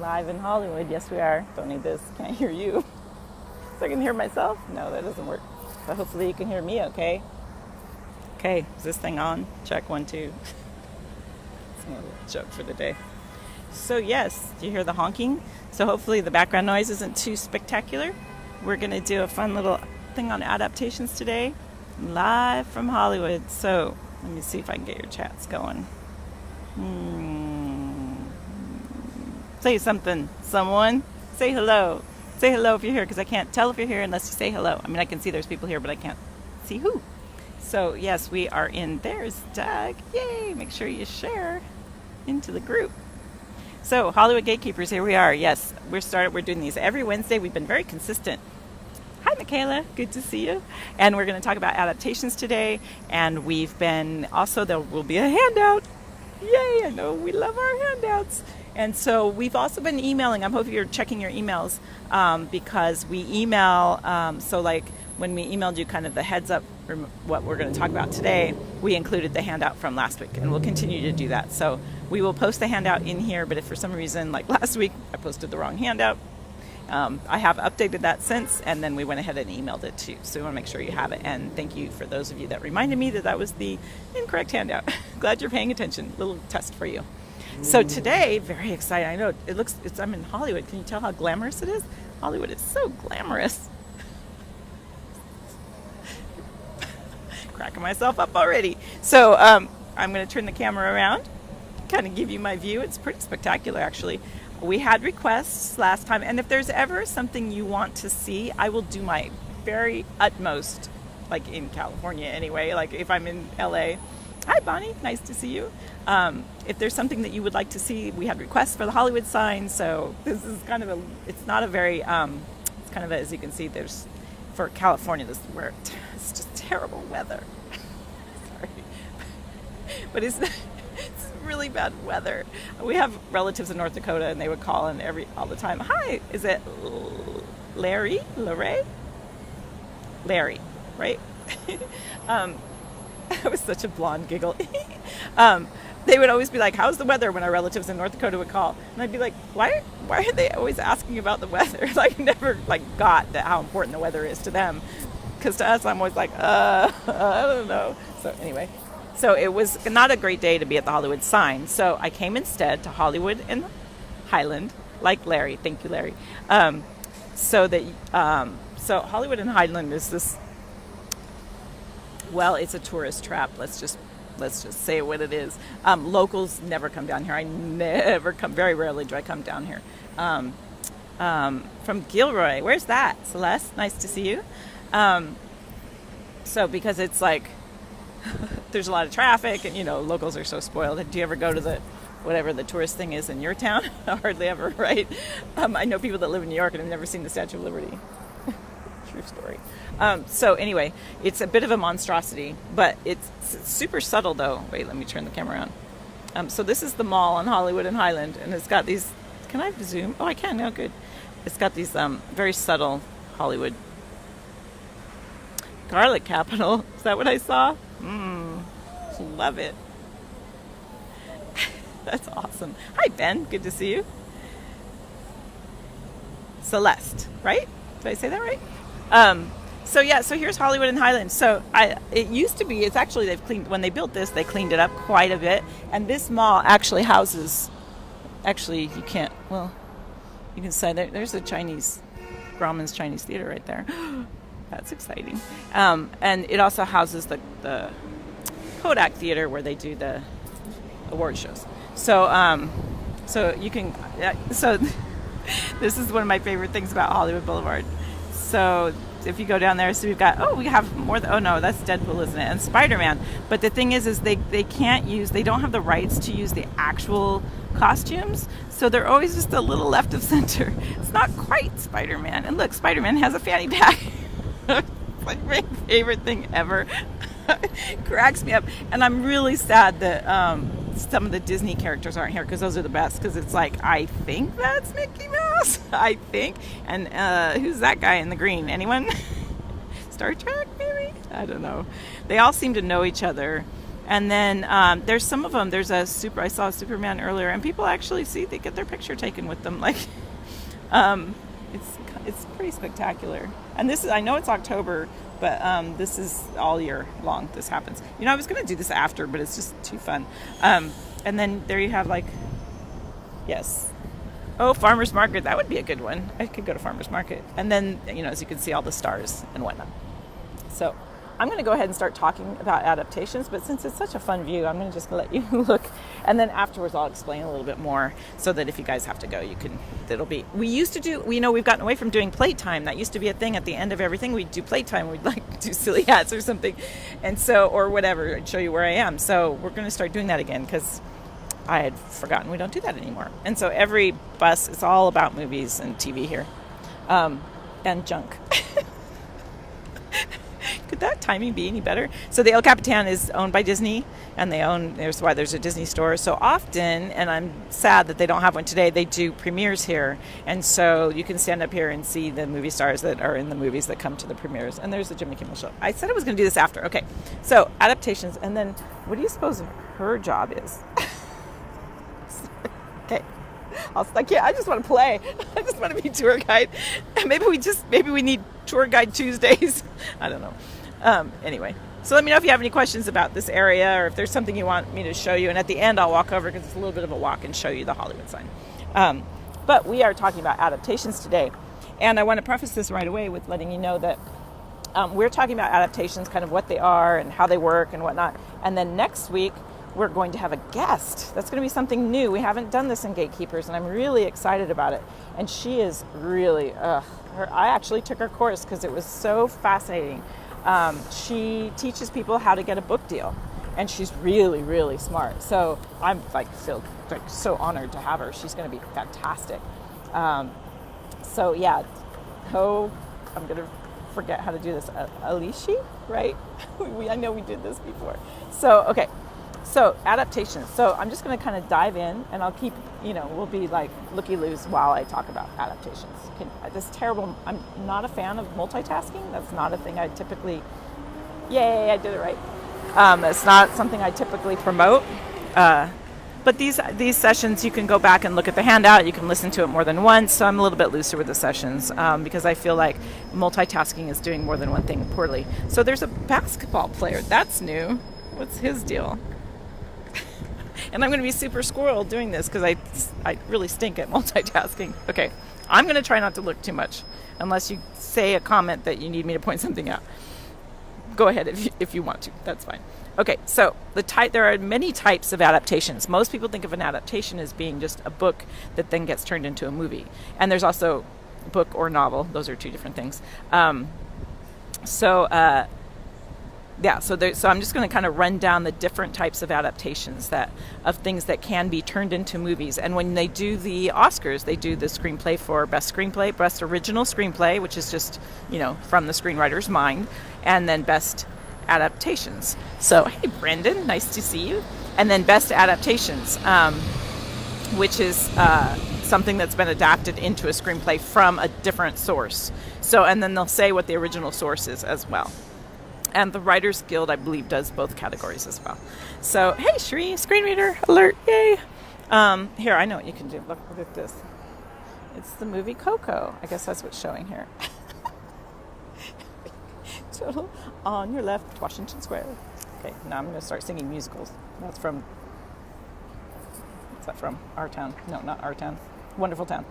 Live in Hollywood. Yes, we are. Don't need this. Can't hear you. So I can hear myself? No, that doesn't work. But hopefully you can hear me okay. Okay, is this thing on? Check 1, 2. It's a little joke for the day. So yes, do you hear the honking? So hopefully the background noise isn't too spectacular. We're going to do a fun little thing on adaptations today. Live from Hollywood. So let me see if I can get your chats going. Say something, someone. Say hello. Say hello if you're here, because I can't tell if you're here unless you say hello. I mean, I can see there's people here, but I can't see who. So yes, we are in. There's Doug. Yay! Make sure you share into the group. So Hollywood Gatekeepers, here we are. Yes, we're doing these every Wednesday. We've been very consistent. Hi, Michaela. Good to see you. And we're going to talk about adaptations today. And we've been also, there will be a handout. Yay! I know we love our handouts. And so we've also been emailing. I hope you're checking your emails because we email. So like when we emailed you kind of the heads up for what we're going to talk about today, we included the handout from last week, and we'll continue to do that. So we will post the handout in here, but if for some reason, like last week, I posted the wrong handout, I have updated that since, and then we went ahead and emailed it too. So we want to make sure you have it. And thank you for those of you that reminded me that was the incorrect handout. Glad you're paying attention. Little test for you. So today, very exciting. I know I'm in Hollywood. Can you tell how glamorous it is? Hollywood is so glamorous. Cracking myself up already. So I'm going to turn the camera around, kind of give you my view. It's pretty spectacular, actually. We had requests last time, and if there's ever something you want to see, I will do my very utmost, like in California anyway, like if I'm in LA. Hi, Bonnie. Nice to see you. If there's something that you would like to see, we had requests for the Hollywood sign. So this is kind of it's not a very, it's kind of, as you can see, there's, for California, this is where it's just terrible weather. Sorry. But it's really bad weather. We have relatives in North Dakota, and they would call in all the time. Hi, is it Larry? Larry, right? It was such a blonde giggle. They would always be like, how's the weather, when our relatives in North Dakota would call. And I'd be like, why are they always asking about the weather? Like, never got that how important the weather is to them. Because to us, I'm always like, I don't know. So anyway, so it was not a great day to be at the Hollywood sign. So I came instead to Hollywood and Highland, like Larry. Thank you, Larry. So Hollywood and Highland is this. Well, it's a tourist trap. Let's just say what it is. Locals never come down here. Very rarely do I come down here. From Gilroy. Where's that? Celeste, nice to see you. So because it's like, there's a lot of traffic, and locals are so spoiled. Do you ever go to whatever the tourist thing is in your town? Hardly ever, right? I know people that live in New York and have never seen the Statue of Liberty. True story. So anyway, it's a bit of a monstrosity, but it's super subtle though. Wait, let me turn the camera on. So this is the mall on Hollywood and Highland, and it's got these, can I zoom? Oh, I can now, good. It's got these very subtle Hollywood. Garlic capital, is that what I saw? Love it. That's awesome. Hi, Ben, good to see you. Celeste, right? Did I say that right? So here's Hollywood and Highland. So it used to be, when they built this, they cleaned it up quite a bit. And this mall actually houses, you can say there's a Grauman's Chinese Theater right there. That's exciting. And it also houses the Kodak Theater where they do the award shows. So this is one of my favorite things about Hollywood Boulevard. So if you go down there, so we have more. That's Deadpool, isn't it? And Spider-Man. But the thing is they don't have the rights to use the actual costumes. So they're always just a little left of center. It's not quite Spider-Man. And look, Spider-Man has a fanny pack. It's like my favorite thing ever. It cracks me up. And I'm really sad that some of the Disney characters aren't here, because those are the best. Because it's like, I think that's Mickey Mouse. I think. And who's that guy in the green? Anyone? Star Trek, maybe? I don't know. They all seem to know each other. And then there's some of them. I saw a Superman earlier, and people actually they get their picture taken with them. Like, it's pretty spectacular. And I know it's October, but this is all year long. This happens. I was going to do this after, but it's just too fun. And then there you have yes. Oh, Farmer's Market. That would be a good one. I could go to Farmer's Market. And then, as you can see, all the stars and whatnot. So I'm going to go ahead and start talking about adaptations, but since it's such a fun view, I'm going to just let you look. And then afterwards, I'll explain a little bit more so that if you guys have to go, we used to do, we've gotten away from doing playtime. That used to be a thing at the end of everything. We'd do playtime. We'd do silly hats or something. And so, or whatever, I'd show you where I am. So we're going to start doing that again because I had forgotten we don't do that anymore. And so every bus is all about movies and TV here, and junk. Could that timing be any better? So the El Capitan is owned by Disney, and there's why there's a Disney store. So often, and I'm sad that they don't have one today, they do premieres here. And so you can stand up here and see the movie stars that are in the movies that come to the premieres. And there's the Jimmy Kimmel Show. I said I was going to do this after. Okay, so adaptations. And then what do you suppose her job is? Okay. I just want to play. I just want to be tour guide. Maybe we need tour guide Tuesdays. I don't know. Anyway, so let me know if you have any questions about this area or if there's something you want me to show you. And at the end, I'll walk over because it's a little bit of a walk and show you the Hollywood sign. But we are talking about adaptations today. And I want to preface this right away with letting you know that we're talking about adaptations, kind of what they are and how they work and whatnot. And then next week, we're going to have a guest. That's going to be something new. We haven't done this in Gatekeepers, and I'm really excited about it. And she is really, I actually took her course because it was so fascinating. She teaches people how to get a book deal, and she's really, really smart. So I'm feel so honored to have her. She's going to be fantastic. So yeah, I'm going to forget how to do this. Alishi, right? I know we did this before. So, okay. So adaptations. So I'm just going to kind of dive in, and I'll keep, we'll be like looky-loos while I talk about adaptations. I'm not a fan of multitasking. That's not a thing I typically, yay, I did it right. It's not something I typically promote. But these sessions, you can go back and look at the handout. You can listen to it more than once. So I'm a little bit looser with the sessions because I feel like multitasking is doing more than one thing poorly. So there's a basketball player. That's new. What's his deal? And I'm going to be super squirrel doing this because I really stink at multitasking. Okay, I'm going to try not to look too much unless you say a comment that you need me to point something out. Go ahead if you want to. That's fine. Okay, so there are many types of adaptations. Most people think of an adaptation as being just a book that then gets turned into a movie. And there's also book or novel. Those are two different things. So I'm just going to kind of run down the different types of adaptations of things that can be turned into movies. And when they do the Oscars, they do the screenplay for best screenplay, best original screenplay, which is just, from the screenwriter's mind, and then best adaptations. So, hey, Brendan, nice to see you. And then best adaptations, which is something that's been adapted into a screenplay from a different source. So, and then they'll say what the original source is as well. And the Writers Guild, I believe, does both categories as well. So, hey, Shree, screen reader alert, yay! Here, I know what you can do. Look at this. It's the movie Coco. I guess that's what's showing here. Total on your left, Washington Square. Okay, now I'm going to start singing musicals. What's that from? Our Town. No, not Our Town. Wonderful Town.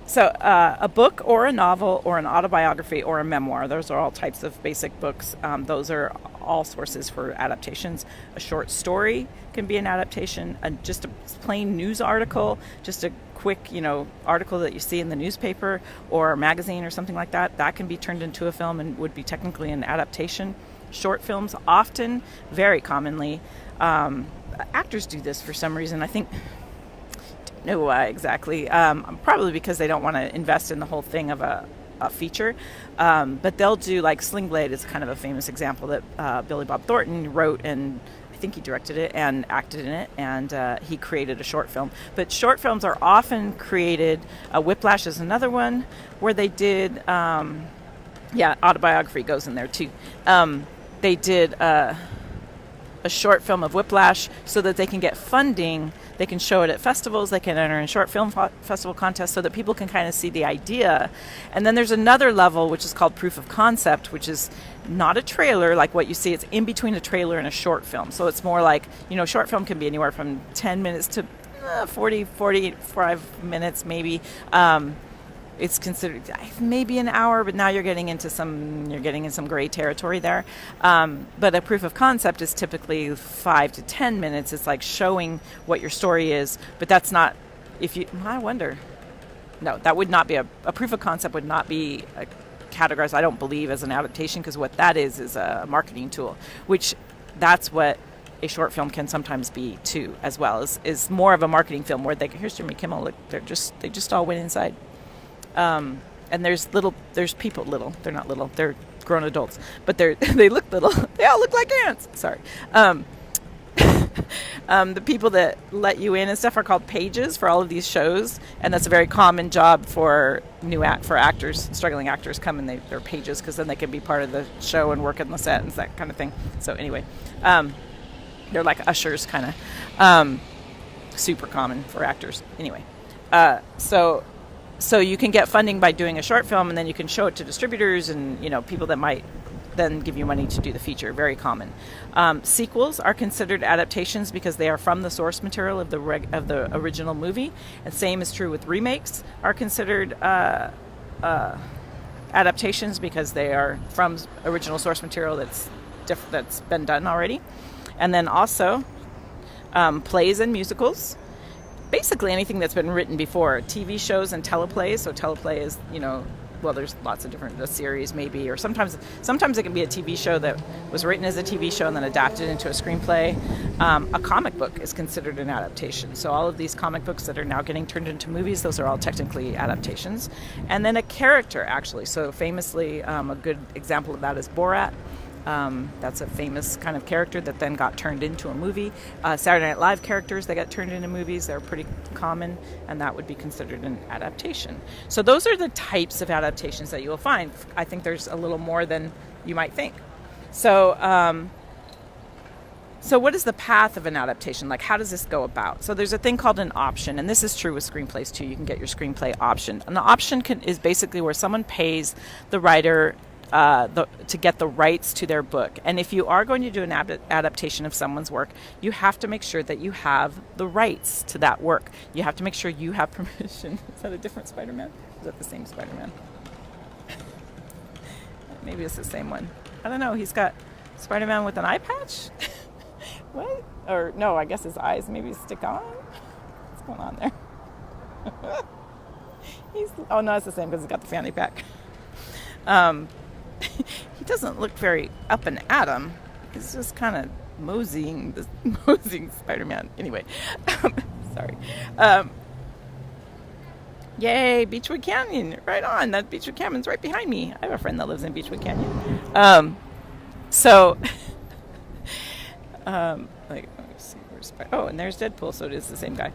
So a book or a novel or an autobiography or a memoir, those are all types of basic books. Those are all sources for adaptations. A short story can be an adaptation, just a plain news article, just a quick, article that you see in the newspaper or a magazine or something like that. That can be turned into a film and would be technically an adaptation. Short films often, very commonly, actors do this for some reason. I think... know why exactly. Probably because they don't want to invest in the whole thing of a feature. But they'll do, like Sling Blade is kind of a famous example that Billy Bob Thornton wrote, and I think he directed it and acted in it, and he created a short film. But short films are often created, Whiplash is another one, where they did, autobiography goes in there too. they did a short film of Whiplash so that they can get funding. They can show it at festivals. They can enter in short film festival contests so that people can kind of see the idea. And then there's another level, which is called proof of concept, which is not a trailer like what you see. It's in between a trailer and a short film. So it's more like, short film can be anywhere from 10 minutes to 45 minutes maybe. It's considered maybe an hour, but now you're getting in some gray territory there. But a proof of concept is typically 5 to 10 minutes. It's like showing what your story is, but that's not. I wonder. No, that would not be a proof of concept. Would not be categorized, I don't believe, as an adaptation, because what that is a marketing tool, which that's what a short film can sometimes be too, as well is more of a marketing film where here's Jimmy Kimmel. Look, they just all went inside. And there's people little. They're not little. They're grown adults, but they look little. They all look like ants. Sorry. The people that let you in and stuff are called pages for all of these shows, and that's a very common job for actors, struggling actors come and they're pages because then they can be part of the show and work on the set and that kind of thing. So anyway, they're like ushers kind of, super common for actors. Anyway, So you can get funding by doing a short film, and then you can show it to distributors and people that might then give you money to do the feature. Very common. Sequels are considered adaptations because they are from the source material of the original movie. And same is true with remakes. Are considered adaptations because they are from original source material that's been done already. And then also plays and musicals. Basically anything that's been written before, TV shows and teleplays. So teleplay is, there's lots of different, a series maybe, or sometimes it can be a TV show that was written as a TV show and then adapted into a screenplay. A comic book is considered an adaptation. So all of these comic books that are now getting turned into movies, those are all technically adaptations. And then a character, actually. So famously, a good example of that is Borat. That's a famous kind of character that then got turned into a movie. Saturday Night Live characters that got turned into movies, they're pretty common, and that would be considered an adaptation. So those are the types of adaptations that you will find. I think there's a little more than you might think. So what is the path of an adaptation? Like, how does this go about? So there's a thing called an option, and this is true with screenplays too. You can get your screenplay optioned. An option is basically where someone pays the writer to get the rights to their book. And if you are going to do an adaptation of someone's work, you have to make sure that you have the rights to that work. You have to make sure you have permission. Is that a different Spider-Man? Is that the same Spider-Man? Maybe it's the same one. I don't know. He's got Spider-Man with an eye patch? What? Or no, I guess his eyes maybe stick on? What's going on there? No, it's the same because he's got the fanny pack. He doesn't look very up and at him. He's just kind of moseying Spider-Man. Anyway, sorry. Yay, Beechwood Canyon, right on. That Beechwood Canyon's right behind me. I have a friend that lives in Beechwood Canyon. Let me see, and there's Deadpool, so it is the same guy.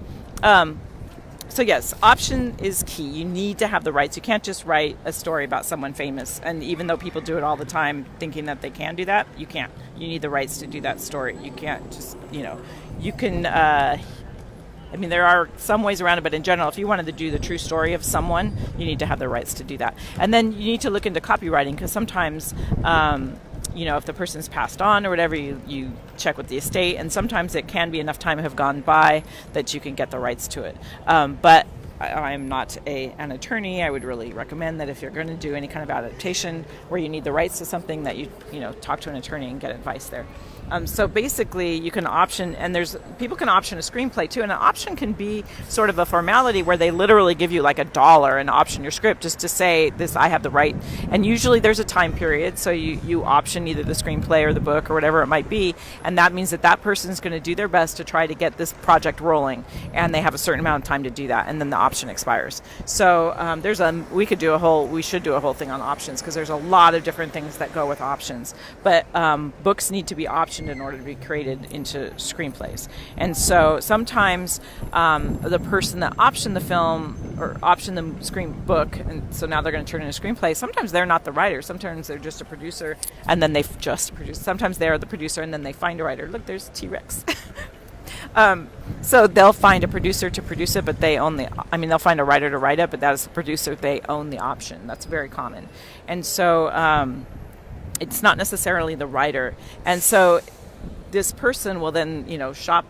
So yes, option is key. You need to have the rights. You can't just write a story about someone famous. And even though people do it all the time thinking that they can do that, you can't. You need the rights to do that story. You can't just, you can, there are some ways around it, but in general, if you wanted to do the true story of someone, you need to have the rights to do that. And then you need to look into copywriting because sometimes, if the person's passed on or whatever, you check with the estate, and sometimes it can be enough time have gone by that you can get the rights to it. But I'm not an attorney. I would really recommend that if you're going to do any kind of adaptation where you need the rights to something, that you talk to an attorney and get advice there. So basically, you can option, and people can option a screenplay too, and an option can be sort of a formality where they literally give you like $1 and option your script just to say this, I have the right. And usually there's a time period, so you option either the screenplay or the book or whatever it might be, and that means that person's going to do their best to try to get this project rolling, and they have a certain amount of time to do that, and then the option expires. So we should do a whole thing on options because there's a lot of different things that go with options. But books need to be optioned optioned in order to be created into screenplays. And so sometimes the person that optioned the film or optioned the screen book, and so now they're going to turn it into a screenplay, sometimes they're not the writer. Sometimes they're just a producer, and then they just produce. Sometimes they're the producer, and then they find a writer. Look, there's T-Rex. So they'll find a producer to produce it, but they own they'll find a writer to write it, but as a producer, they own the option. That's very common. And so it's not necessarily the writer. And so this person will then, shop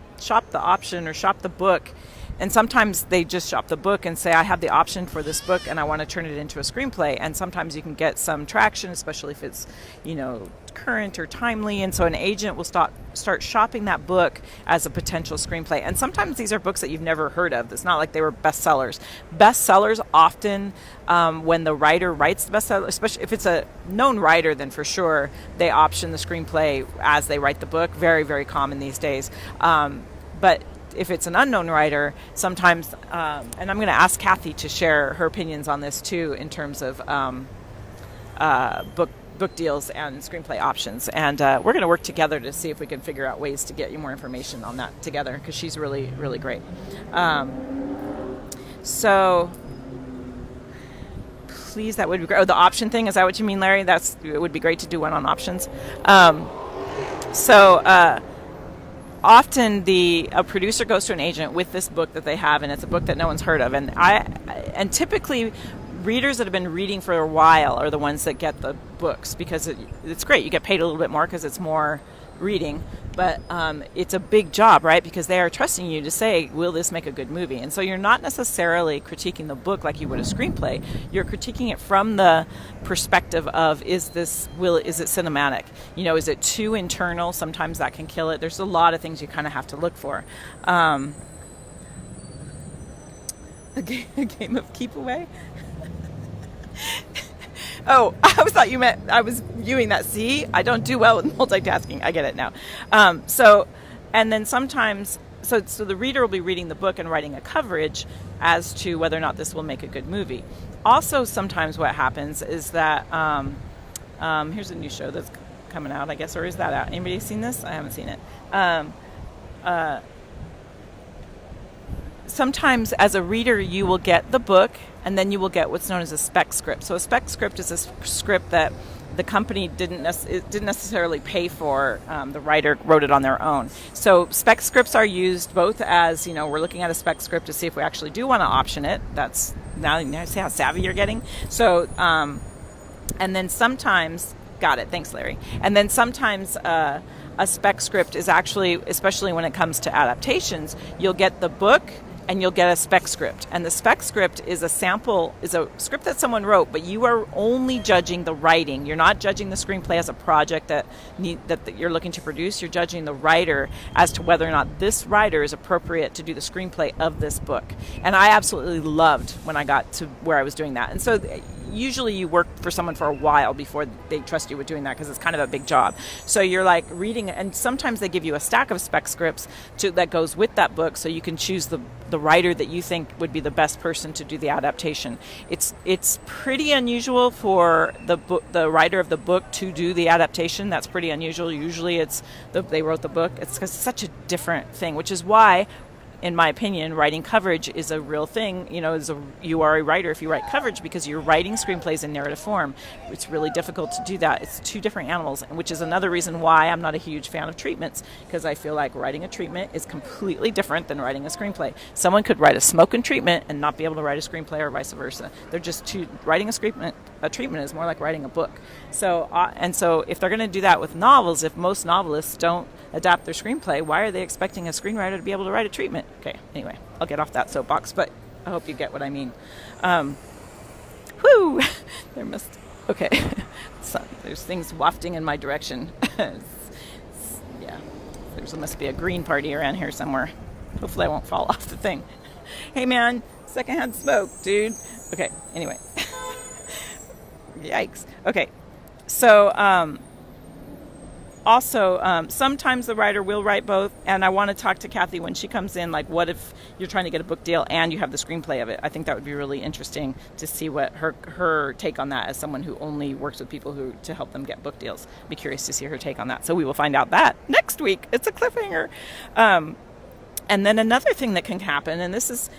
the option or shop the book. And sometimes they just shop the book and say, I have the option for this book and I want to turn it into a screenplay. And sometimes you can get some traction, especially if it's, current or timely. And so an agent will start shopping that book as a potential screenplay. And sometimes these are books that you've never heard of. It's not like they were bestsellers. Bestsellers often, when the writer writes the bestseller, especially if it's a known writer, then for sure they option the screenplay as they write the book. Very, very common these days. But if it's an unknown writer, sometimes, and I'm going to ask Kathy to share her opinions on this too, in terms of book deals and screenplay options. And we're going to work together to see if we can figure out ways to get you more information on that together, because she's really, really great. So please, that would be great. Oh, the option thing, is that what you mean, Larry? It would be great to do one on options. Often a producer goes to an agent with this book that they have, and it's a book that no one's heard of. And typically, readers that have been reading for a while are the ones that get the books, because it's great. You get paid a little bit more because it's more reading, but it's a big job, right? Because they are trusting you to say, will this make a good movie? And so you're not necessarily critiquing the book like you would a screenplay. You're critiquing it from the perspective of, is it cinematic? Is it too internal? Sometimes that can kill it. There's a lot of things you kind of have to look for. A game of keep away? Oh, I thought you meant I was viewing that. See, I don't do well with multitasking. I get it now. And then sometimes, so the reader will be reading the book and writing a coverage as to whether or not this will make a good movie. Also, sometimes what happens is that, here's a new show that's coming out, I guess, or is that out? Anybody seen this? I haven't seen it. Sometimes as a reader, you will get the book, and then you will get what's known as a spec script. So a spec script is a script that the company didn't necessarily pay for. The writer wrote it on their own. So spec scripts are used both as, we're looking at a spec script to see if we actually do want to option it. That's, now you see how savvy you're getting? So, and then sometimes, got it, thanks Larry. And then sometimes a spec script is actually, especially when it comes to adaptations, you'll get the book, and you'll get a spec script. And the spec script is a script that someone wrote, but you are only judging the writing. You're not judging the screenplay as a project that you're looking to produce. You're judging the writer as to whether or not this writer is appropriate to do the screenplay of this book. And I absolutely loved when I got to where I was doing that. And so usually you work for someone for a while before they trust you with doing that, because it's kind of a big job. So you're like reading, and sometimes they give you a stack of spec scripts that goes with that book, so you can choose the writer that you think would be the best person to do the adaptation. It's pretty unusual for the writer of the book to do the adaptation. That's pretty unusual. Usually they wrote the book. It's such a different thing, which is why, in my opinion, writing coverage is a real thing. You are a writer if you write coverage, because you're writing screenplays in narrative form. It's really difficult to do that. It's two different animals, which is another reason why I'm not a huge fan of treatments, because I feel like writing a treatment is completely different than writing a screenplay. Someone could write a smoking treatment and not be able to write a screenplay, or vice versa. They're just writing a treatment is more like writing a book. So if they're going to do that with novels, if most novelists don't adapt their screenplay, why are they expecting a screenwriter to be able to write a treatment? Okay, anyway, I'll get off that soapbox, but I hope you get what I mean. Okay. So, there's things wafting in my direction. Yeah, there must be a green party around here somewhere. Hopefully I won't fall off the thing. Hey man, secondhand smoke, dude. Okay, anyway. Yikes. Okay, so, Also, sometimes the writer will write both, and I want to talk to Kathy when she comes in, like, what if you're trying to get a book deal and you have the screenplay of it? I think that would be really interesting to see what her take on that as someone who only works with people who to help them get book deals. Be curious to see her take on that. So we will find out that next week. It's a cliffhanger. And then another thing that can happen, and this is,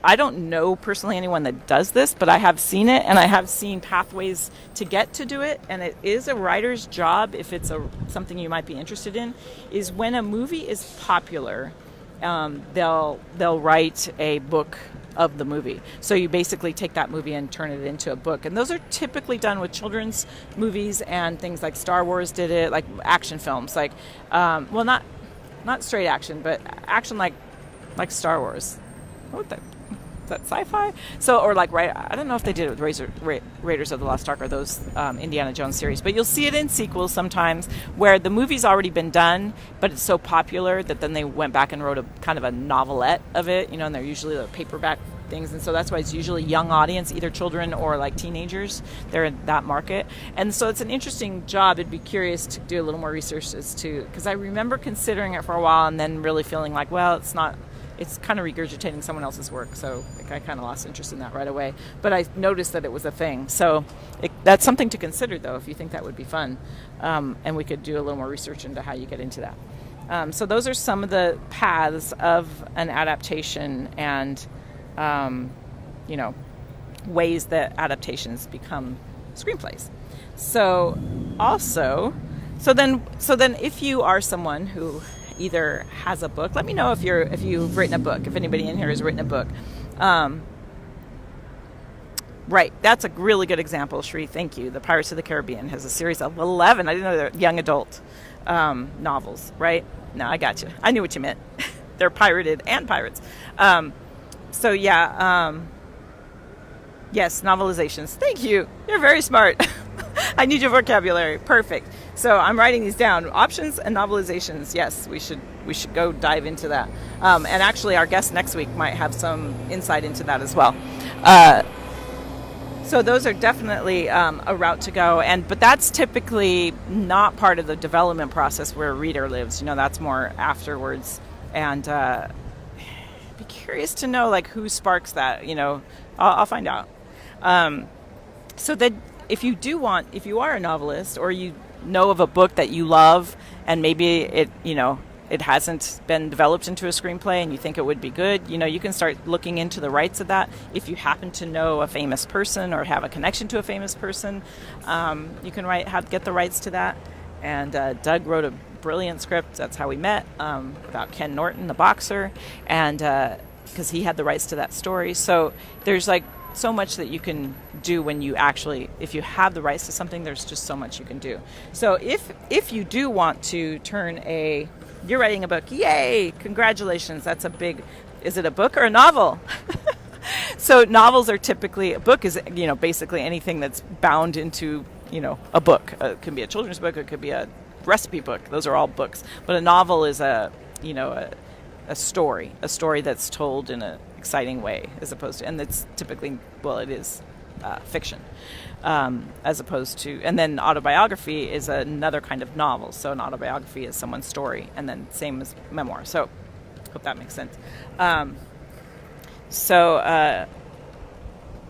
I don't know personally anyone that does this, but I have seen it, and I have seen pathways to get to do it, and it is a writer's job, if it's something you might be interested in, is when a movie is popular, they'll write a book of the movie. So you basically take that movie and turn it into a book. And those are typically done with children's movies and things like Star Wars did it, like action films, like, well, not straight action, but action like Star Wars. What the, is that sci-fi? So, or like, right, I don't know if they did it with Raiders of the Lost Ark or those Indiana Jones series, but you'll see it in sequels sometimes where the movie's already been done, but it's so popular that then they went back and wrote a kind of a novelette of it, and they're usually the paperback things, and so that's why it's usually young audience, either children or like teenagers. They're in that market, and so it's an interesting job. I'd be curious to do a little more research as to, because I remember considering it for a while and then really feeling like, well, it's kind of regurgitating someone else's work, so like, I kind of lost interest in that right away. But I noticed that it was a thing, so that's something to consider, though, if you think that would be fun, and we could do a little more research into how you get into that. So those are some of the paths of an adaptation, and ways that adaptations become screenplays. So then if you are someone who either has a book, let me know if you've written a book, if anybody in here has written a book. Right, that's a really good example, Shri, thank you. The Pirates of the Caribbean has a series of 11, I didn't know they're young adult novels, right? No, I got you. I knew what you meant. They're pirated and pirates. Yes, novelizations. Thank you. You're very smart. I need your vocabulary. Perfect. So I'm writing these down. Options and novelizations. Yes, we should go dive into that. And actually, our guest next week might have some insight into that as well. So those are definitely a route to go, but that's typically not part of the development process where a reader lives. That's more afterwards. And be curious to know like who sparks that. I'll find out. So that if you are a novelist, or you know of a book that you love, and maybe it hasn't been developed into a screenplay and you think it would be good, you can start looking into the rights of that. If you happen to know a famous person or have a connection to a famous person, you can get the rights to that. And Doug wrote a brilliant script. That's how we met, about Ken Norton, the boxer, and because he had the rights to that story. So there's like so much that you can do if you have the rights to something. There's just so much you can do. So if you do want to you're writing a book, yay, congratulations. That's is it a book or a novel? So novels are typically, a book is, basically anything that's bound into, a book. It can be a children's book, it could be a recipe book. Those are all books. But a novel is a story that's told in an exciting way, as opposed to, and it's typically, it is fiction, as opposed to, and then autobiography is another kind of novel. So an autobiography is someone's story, and then same as memoir. So hope that makes sense.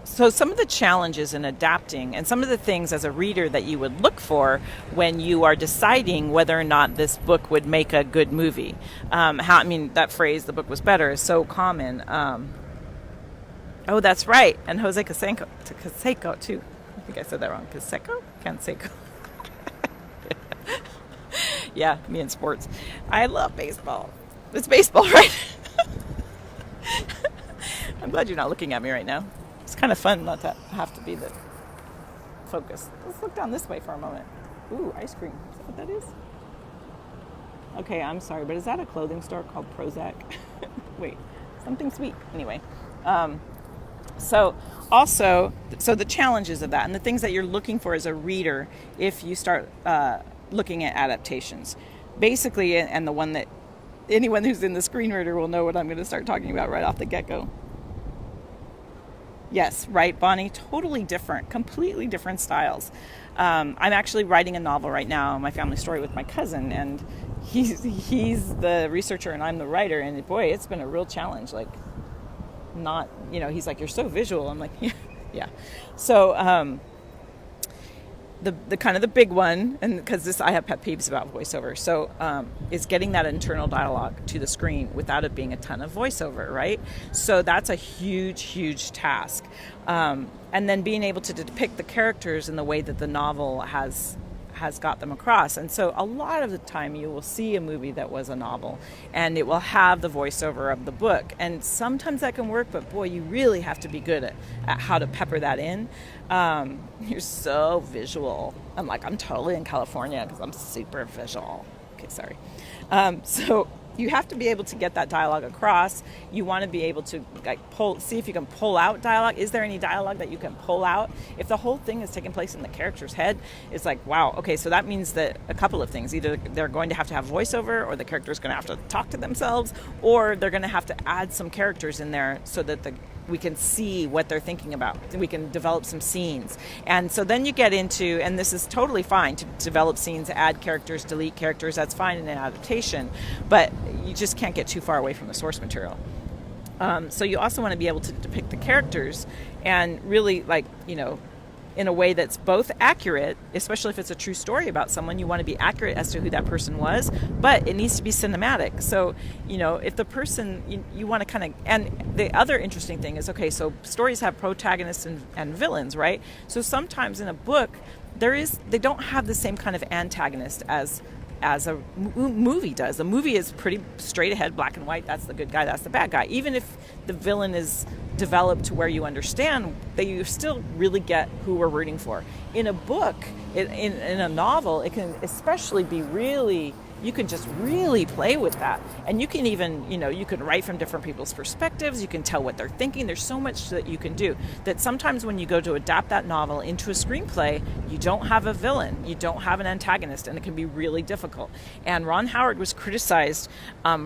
So some of the challenges in adapting, and some of the things as a reader that you would look for when you are deciding whether or not this book would make a good movie. That phrase, the book was better, is so common. Oh, that's right. And Jose Canseco, too. I think I said that wrong. Canseco. Yeah, me and sports. I love baseball. It's baseball, right? I'm glad you're not looking at me right now. It's kind of fun not to have to be the focus. Let's look down this way for a moment. Ooh, ice cream. Is that what that is? Okay, I'm sorry, but is that a clothing store called Prozac? Wait, something sweet. Anyway, so the challenges of that and the things that you're looking for as a reader if you start looking at adaptations. Basically, and the one that anyone who's in the screen reader will know what I'm going to start talking about right off the get-go. Yes, right, Bonnie. Totally different, completely different styles. I'm actually writing a novel right now, my family story, with my cousin, and he's the researcher and I'm the writer. And boy, it's been a real challenge. Like, not, he's like, you're so visual. I'm like, yeah, yeah. So the kind of the big one, and because this I have pet peeves about voiceover, so is getting that internal dialogue to the screen without it being a ton of voiceover, right? So that's a huge task, and then being able to depict the characters in the way that the novel has got them across. And so a lot of the time you will see a movie that was a novel and it will have the voiceover of the book, and sometimes that can work, but boy, you really have to be good at how to pepper that in. You're so visual. I'm totally in California because I'm super visual. Okay, sorry. So you have to be able to get that dialogue across. You want to be able to see if you can pull out dialogue. Is there any dialogue that you can pull out? If the whole thing is taking place in the character's head, it's like, wow, okay, so that means that a couple of things. Either they're going to have voiceover, or the character's going to have to talk to themselves, or they're going to have to add some characters in there so that we can see what they're thinking about. We can develop some scenes. And so then you get into, and this is totally fine to develop scenes, add characters, delete characters, that's fine in an adaptation, but you just can't get too far away from the source material. So you also want to be able to depict the characters and really, in a way that's both accurate, especially if it's a true story about someone. You want to be accurate as to who that person was, but it needs to be cinematic. So, if the person, you want to kind of, and the other interesting thing is, okay, so stories have protagonists and villains, right? So sometimes in a book, they don't have the same kind of antagonist as a movie does. The movie is pretty straight ahead, black and white. That's the good guy, that's the bad guy. Even if the villain is developed to where you understand, that you still really get who we're rooting for. In a book, in a novel, it can especially be really, you can just really play with that. And you can even, you can write from different people's perspectives. You can tell what they're thinking. There's so much that you can do that sometimes when you go to adapt that novel into a screenplay, you don't have a villain, you don't have an antagonist, and it can be really difficult. And Ron Howard was criticized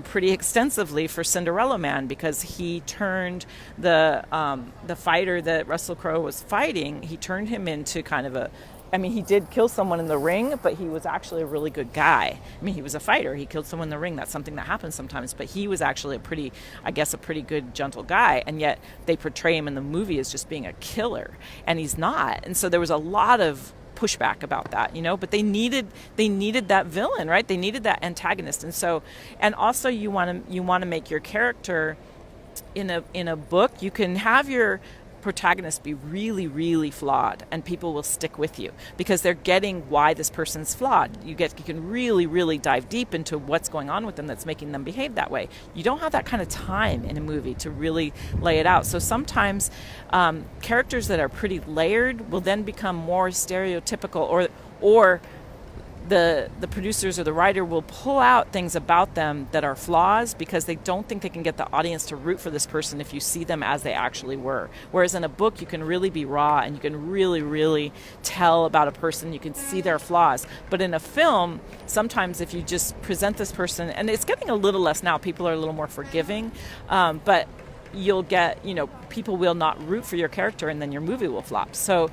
pretty extensively for Cinderella Man because he turned the fighter that Russell Crowe was fighting, he turned him into kind of he did kill someone in the ring, but he was actually a really good guy. He was a fighter. He killed someone in the ring. That's something that happens sometimes. But he was actually a pretty good, gentle guy. And yet they portray him in the movie as just being a killer. And he's not. And so there was a lot of pushback about that, but they needed that villain, right? They needed that antagonist. And also you want to make your character in a book, you can have your protagonist be really, really flawed, and people will stick with you because they're getting why this person's flawed. You can really, really dive deep into what's going on with them that's making them behave that way. You don't have that kind of time in a movie to really lay it out. So sometimes characters that are pretty layered will then become more stereotypical, or the producers or the writer will pull out things about them that are flaws because they don't think they can get the audience to root for this person if you see them as they actually were. Whereas in a book, you can really be raw and you can really, really tell about a person. You can see their flaws. But in a film, sometimes if you just present this person, and it's getting a little less now, people are a little more forgiving, but you'll get, people will not root for your character and then your movie will flop. So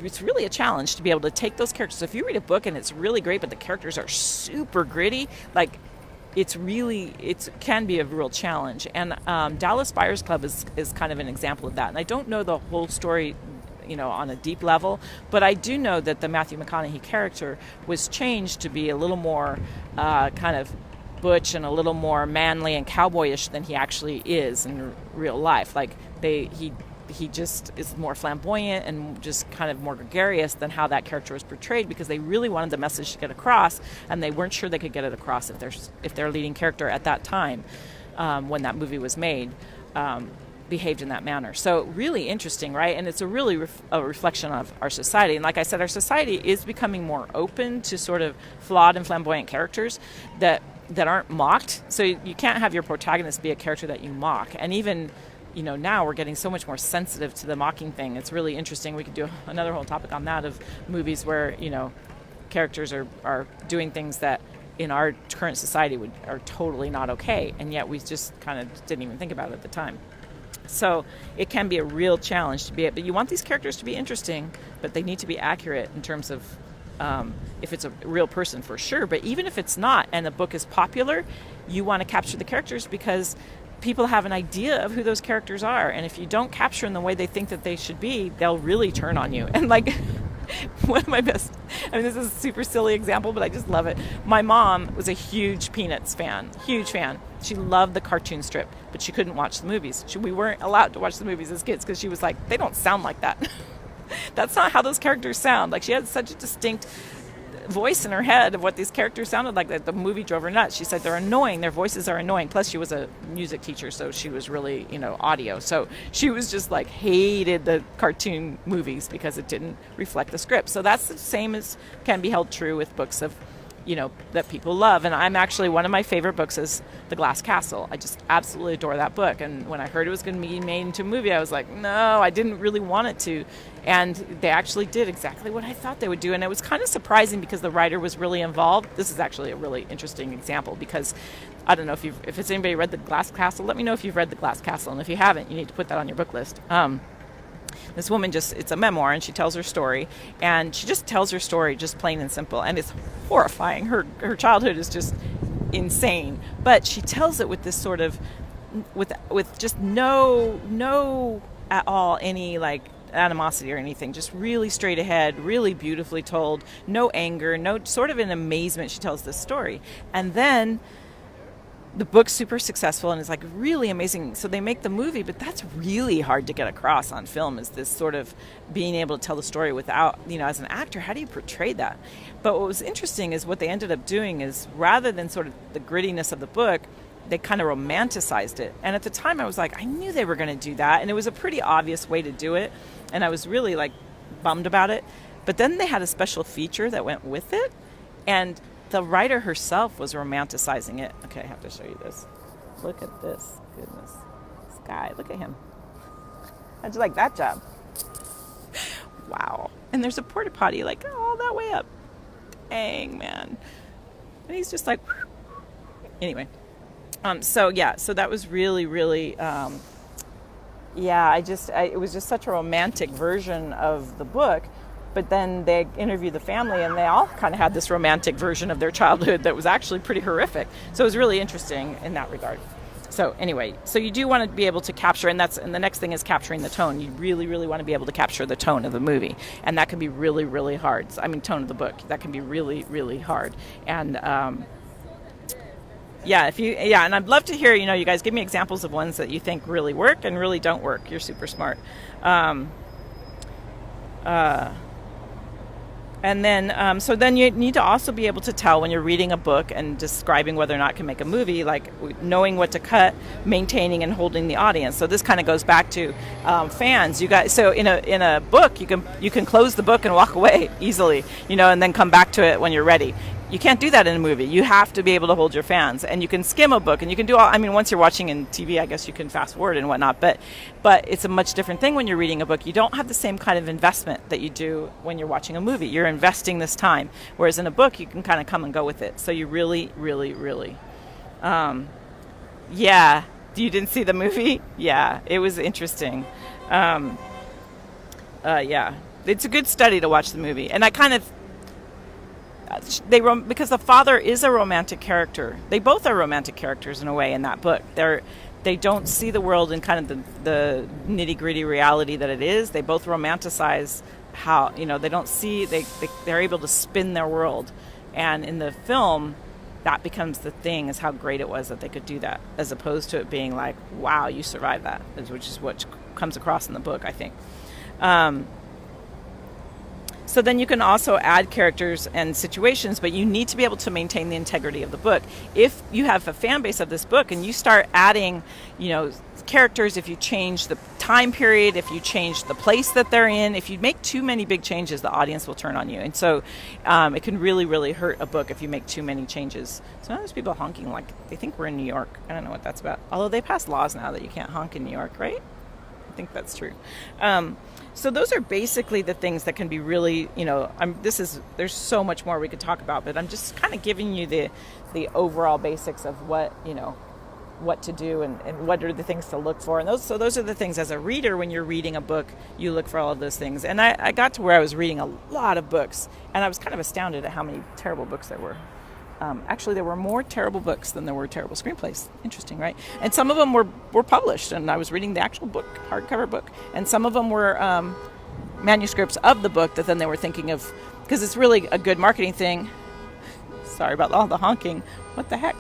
it's really a challenge to be able to take those characters. So if you read a book and it's really great, but the characters are super gritty, it can be a real challenge. And Dallas Buyers Club is kind of an example of that. And I don't know the whole story, on a deep level, but I do know that the Matthew McConaughey character was changed to be a little more kind of butch and a little more manly and cowboyish than he actually is in real life. He just is more flamboyant and just kind of more gregarious than how that character was portrayed, because they really wanted the message to get across, and they weren't sure they could get it across if their leading character at that time, when that movie was made, behaved in that manner. So really interesting, right? And it's a really a reflection of our society. And like I said, our society is becoming more open to sort of flawed and flamboyant characters that aren't mocked. So you can't have your protagonist be a character that you mock. And even now we're getting so much more sensitive to the mocking thing. It's really interesting. We could do another whole topic on that, of movies where, characters are doing things that in our current society are totally not okay. And yet we just kind of didn't even think about it at the time. So it can be a real challenge to be it. But you want these characters to be interesting, but they need to be accurate in terms of if it's a real person for sure. But even if it's not and the book is popular, you want to capture the characters because people have an idea of who those characters are. And if you don't capture them the way they think that they should be, they'll really turn on you. And like one of my best, I mean, this is a super silly example, but I just love it. My mom was a huge Peanuts fan, huge fan. She loved the cartoon strip, but she couldn't watch the movies. We weren't allowed to watch the movies as kids because she was like, they don't sound like that. That's not how those characters sound. Like, she had such a distinct voice in her head of what these characters sounded like that the movie drove her nuts. She said they're annoying, their voices are annoying. Plus she was a music teacher, so she was really, audio. So she was just like hated the cartoon movies because it didn't reflect the script. So that's the same as can be held true with books of that people love. And I'm actually, one of my favorite books is The Glass Castle. I just absolutely adore that book. And when I heard it was going to be made into a movie, I was like, no, I didn't really want it to. And they actually did exactly what I thought they would do. And it was kind of surprising because the writer was really involved. This is actually a really interesting example because I don't know if it's anybody read The Glass Castle. Let me know if you've read The Glass Castle. And if you haven't, you need to put that on your book list. This woman it's a memoir, and she tells her story, and she just tells her story just plain and simple, and it's horrifying. Her childhood is just insane, but she tells it with this sort of, with just no at all any like animosity or anything, just really straight ahead, really beautifully told, no anger, no sort of in amazement. She tells this story, and then the book's super successful and is like really amazing. So they make the movie, but that's really hard to get across on film, is this sort of being able to tell the story without, as an actor, how do you portray that? But what was interesting is what they ended up doing is, rather than sort of the grittiness of the book, they kind of romanticized it. And at the time I was like, I knew they were going to do that. And it was a pretty obvious way to do it. And I was really like bummed about it. But then they had a special feature that went with it. And the writer herself was romanticizing it. Okay, I have to show you this. Look at this. Goodness. This guy, look at him. How'd you like that job? Wow. And there's a porta potty like all that way up. Dang, man. And he's just like, anyway. So that was really, really, it was just such a romantic version of the book. But then they interviewed the family, and they all kind of had this romantic version of their childhood that was actually pretty horrific. So it was really interesting in that regard. So anyway, so you do want to be able to capture, and the next thing is capturing the tone. You really, really want to be able to capture the tone of the movie, and that can be really, really hard. Tone of the book, that can be really, really hard. And and I'd love to hear, you guys give me examples of ones that you think really work and really don't work. You're super smart. And then, so then you need to also be able to tell when you're reading a book and describing whether or not it can make a movie, like knowing what to cut, maintaining and holding the audience. So this kind of goes back to fans. You guys, so in a book, you can close the book and walk away easily, and then come back to it when you're ready. You can't do that in a movie. You have to be able to hold your fans, and you can skim a book, and you can do all. Once you're watching in TV, I guess you can fast forward and whatnot. But it's a much different thing when you're reading a book. You don't have the same kind of investment that you do when you're watching a movie. You're investing this time, whereas in a book, you can kind of come and go with it. So you really, really, really, yeah. You didn't see the movie? Yeah, it was interesting. Yeah, it's a good study to watch the movie, and I kind of. Because the father is a romantic character. They both are romantic characters in a way in that book. They don't see the world in kind of the nitty-gritty reality that it is. They both romanticize how, they don't see, they're able to spin their world. And in the film, that becomes the thing, is how great it was that they could do that, as opposed to it being like, wow, you survived that, which is what comes across in the book, I think. So then you can also add characters and situations, but you need to be able to maintain the integrity of the book. If you have a fan base of this book and you start adding, characters, if you change the time period, if you change the place that they're in, if you make too many big changes, the audience will turn on you. And so it can really, really hurt a book if you make too many changes. So now there's people honking like they think we're in New York. I don't know what that's about. Although they passed laws now that you can't honk in New York, right? I think that's true. So those are basically the things that can be really, there's so much more we could talk about, but I'm just kind of giving you the overall basics of what what to do and what are the things to look for. And those are the things as a reader, when you're reading a book, you look for all of those things. And I got to where I was reading a lot of books, and I was kind of astounded at how many terrible books there were. Actually, there were more terrible books than there were terrible screenplays. Interesting, right? And some of them were published, and I was reading the actual book, hardcover book, and some of them were manuscripts of the book that then they were thinking of, because it's really a good marketing thing. Sorry about all the honking. What the heck?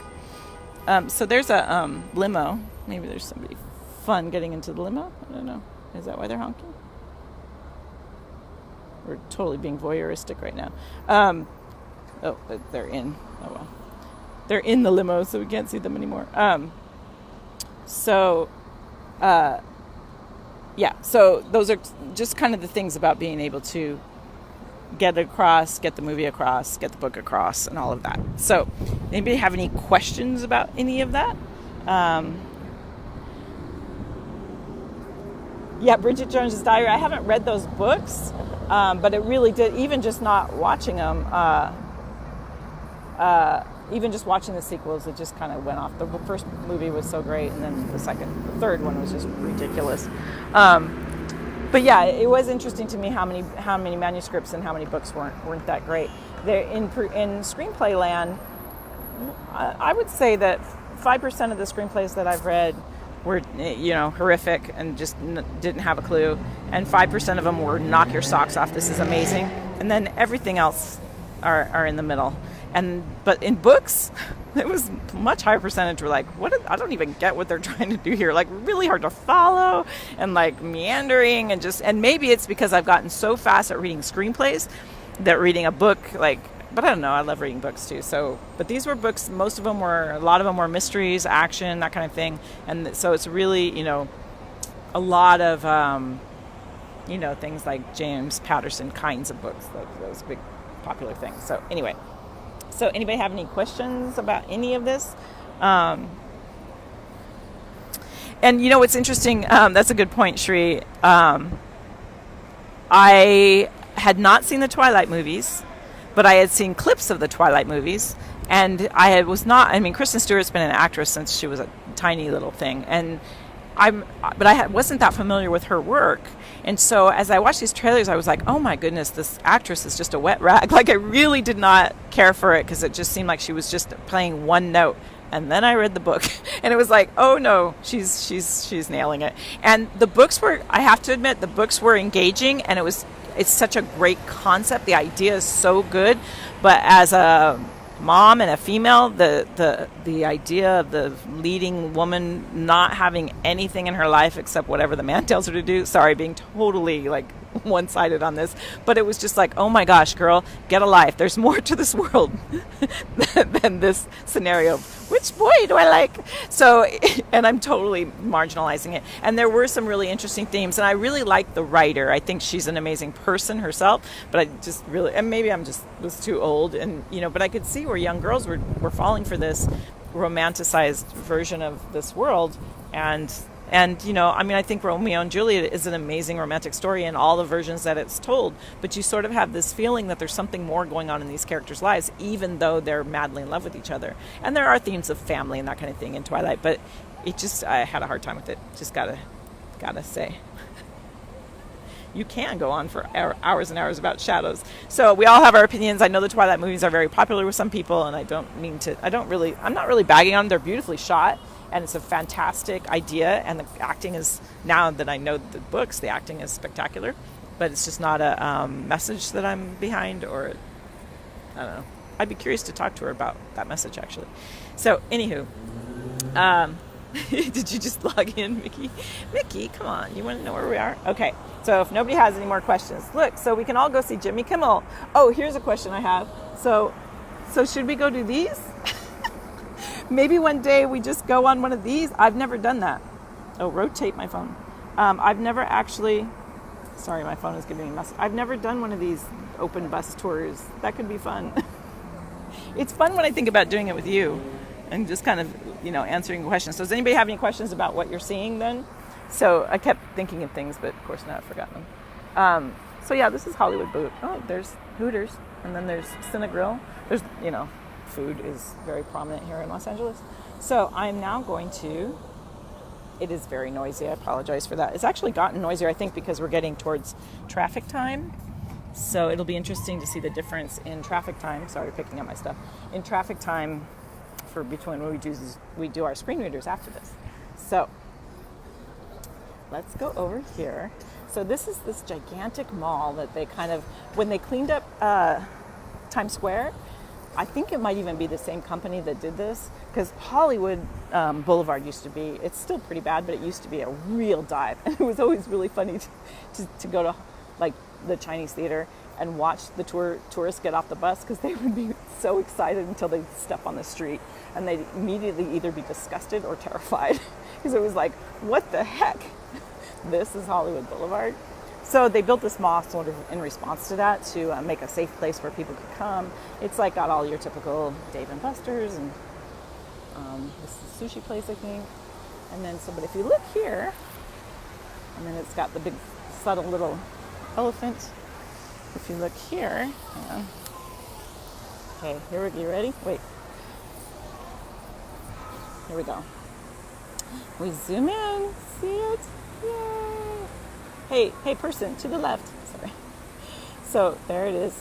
So there's a limo. Maybe there's somebody fun getting into the limo. I don't know. Is that why they're honking? We're totally being voyeuristic right now. Oh, but they're in. Oh, well. They're in the limo, so we can't see them anymore. So those are just kind of the things about being able to get across, get the movie across, get the book across, and all of that. So, anybody have any questions about any of that? Bridget Jones's Diary. I haven't read those books, but it really did, even just not watching them, even just watching the sequels, it just kind of went off. The first movie was so great, and then the third one was just ridiculous. But yeah, it was interesting to me how many manuscripts and how many books weren't that great. In screenplay land, I would say that 5% of the screenplays that I've read were horrific and just didn't have a clue, and 5% of them were knock your socks off, this is amazing, and then everything else are in the middle. But in books, it was much higher percentage were like, I don't even get what they're trying to do here. Like, really hard to follow and like meandering and maybe it's because I've gotten so fast at reading screenplays that reading a book, but I don't know, I love reading books too. So, but these were books, a lot of them were mysteries, action, that kind of thing. And so it's really, a lot of, things like James Patterson kinds of books, those big popular things. So anyway. So anybody have any questions about any of this? And what's interesting, that's a good point, Shri. I had not seen the Twilight movies, but I had seen clips of the Twilight movies. And Kristen Stewart's been an actress since she was a tiny little thing. But I wasn't that familiar with her work. And so as I watched these trailers, I was like, oh my goodness, this actress is just a wet rag. Like, I really did not care for it because it just seemed like she was just playing one note. And then I read the book and it was like, oh no, she's nailing it. And the books I have to admit, the books were engaging, and it's such a great concept. The idea is so good. But as a mom and a female, the idea of the leading woman not having anything in her life except whatever the man tells her to do. Sorry, being totally like one-sided on this, but it was just like, oh my gosh, girl, get a life. There's more to this world than this scenario. Which boy do I like? So, and I'm totally marginalizing it. And there were some really interesting themes, and I really like the writer. I think she's an amazing person herself, but I just really, and maybe was too old, and but I could see where young girls were falling for this romanticized version of this world, and I think Romeo and Juliet is an amazing romantic story in all the versions that it's told, but you sort of have this feeling that there's something more going on in these characters' lives, even though they're madly in love with each other. And there are themes of family and that kind of thing in Twilight, but I had a hard time with it. Just gotta say. You can go on for hours and hours about shadows. So we all have our opinions. I know the Twilight movies are very popular with some people, and I'm not really bagging on them. They're beautifully shot. And it's a fantastic idea, and the acting is, now that I know the books, the acting is spectacular, but it's just not a message that I'm behind, or I don't know. I'd be curious to talk to her about that message, actually. So, anywho, did you just log in, Mickey? Mickey, come on, you want to know where we are? Okay, so if nobody has any more questions, look, so we can all go see Jimmy Kimmel. Oh, here's a question I have. So should we go do these? Maybe one day we just go on one of these. I've never done that. Oh, rotate my phone. I've never actually... Sorry, my phone is giving me a message. I've never done one of these open bus tours. That could be fun. It's fun when I think about doing it with you and just kind of, answering questions. So does anybody have any questions about what you're seeing then? So I kept thinking of things, but of course now I've forgotten them. So yeah, this is Hollywood Boot. Oh, there's Hooters. And then there's Cinegrill. There's, food is very prominent here in Los Angeles. So I'm now going to, it is very noisy, I apologize for that. It's actually gotten noisier, I think, because we're getting towards traffic time. So it'll be interesting to see the difference in traffic time. Sorry, picking up my stuff. In traffic time for between when we do our screen readers after this. So let's go over here. So this is this gigantic mall that they kind of, when they cleaned up Times Square, I think it might even be the same company that did this, because Hollywood Boulevard used to be, it's still pretty bad, but it used to be a real dive. And it was always really funny to go to like the Chinese theater and watch the tourists get off the bus, because they would be so excited until they step on the street, and they'd immediately either be disgusted or terrified, because it was like, what the heck? This is Hollywood Boulevard. So they built this mall sort of in response to that, to make a safe place where people could come. It's like got all your typical Dave and Buster's, and this is a sushi place, I think. And then, so, but if you look here, and then it's got the big subtle little elephant. If you look here, hang on. Okay, here we go. You ready? Wait. Here we go. We zoom in. See it? Yay! Hey, person, to the left. Sorry. So there it is.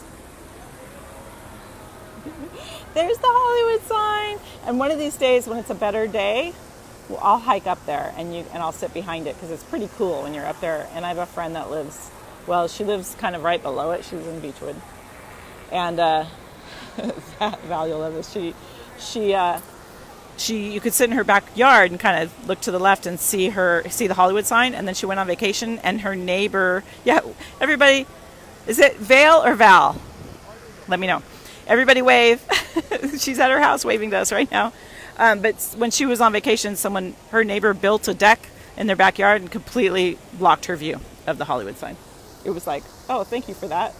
There's the Hollywood sign. And one of these days, when it's a better day, well, I'll hike up there and I'll sit behind it, because it's pretty cool when you're up there. And I have a friend that lives, well, she lives kind of right below it. She lives in Beechwood. And Val, you'll love this. You could sit in her backyard and kind of look to the left and see the Hollywood sign. And then she went on vacation, and her neighbor, everybody, is it Vale or Val? Let me know. Everybody wave. She's at her house waving to us right now. But when she was on vacation, her neighbor built a deck in their backyard and completely blocked her view of the Hollywood sign. It was like, oh, thank you for that.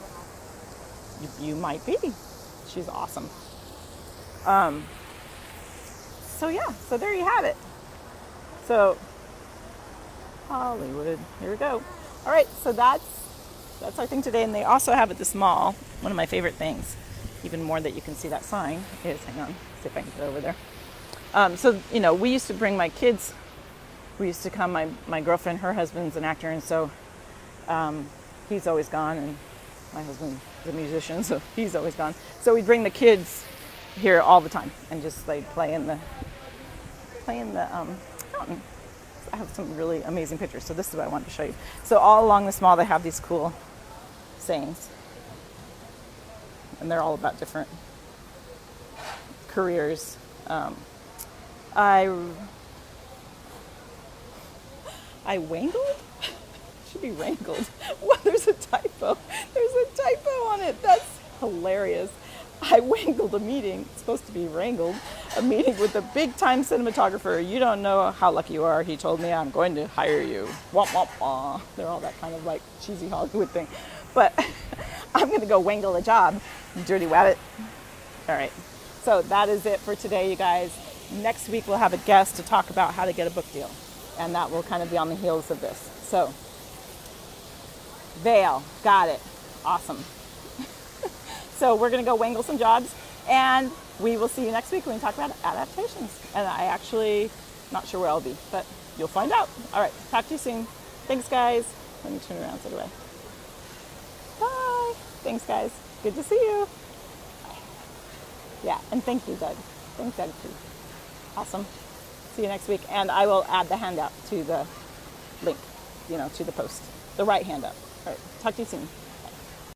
You might be. She's awesome. So there you have it. So Hollywood, here we go. All right, so that's our thing today. And they also have at this mall, one of my favorite things, even more that you can see that sign, is, hang on, see if I can get over there. So, we used to bring my kids, we used to come, my girlfriend, her husband's an actor, and so he's always gone, and my husband's a musician, so he's always gone. So we'd bring the kids here all the time and just like play in the fountain. I have some really amazing pictures, so this is what I wanted to show you. So all along this mall, they have these cool sayings, and they're all about different careers. I wangled? Should be wrangled. Well, there's a typo. There's a typo on it. That's hilarious. I wangled a meeting. It's supposed to be wrangled. A meeting with a big-time cinematographer. You don't know how lucky you are. He told me I'm going to hire you. Womp, womp, womp. They're all that kind of like cheesy Hollywood thing. But I'm going to go wangle a job. You dirty wabbit. All right. So that is it for today, you guys. Next week, we'll have a guest to talk about how to get a book deal. And that will kind of be on the heels of this. So, Vale, got it. Awesome. So we're going to go wangle some jobs, and we will see you next week when we talk about adaptations. And I actually not sure where I'll be, but you'll find out. All right, talk to you soon. Thanks, guys. Let me turn around so do I. Bye. Thanks, guys. Good to see you. Bye. Yeah, and thank you, Doug. Thanks, Doug, too. Awesome. See you next week, and I will add the handout to the link, to the post, the right handout. All right, talk to you soon.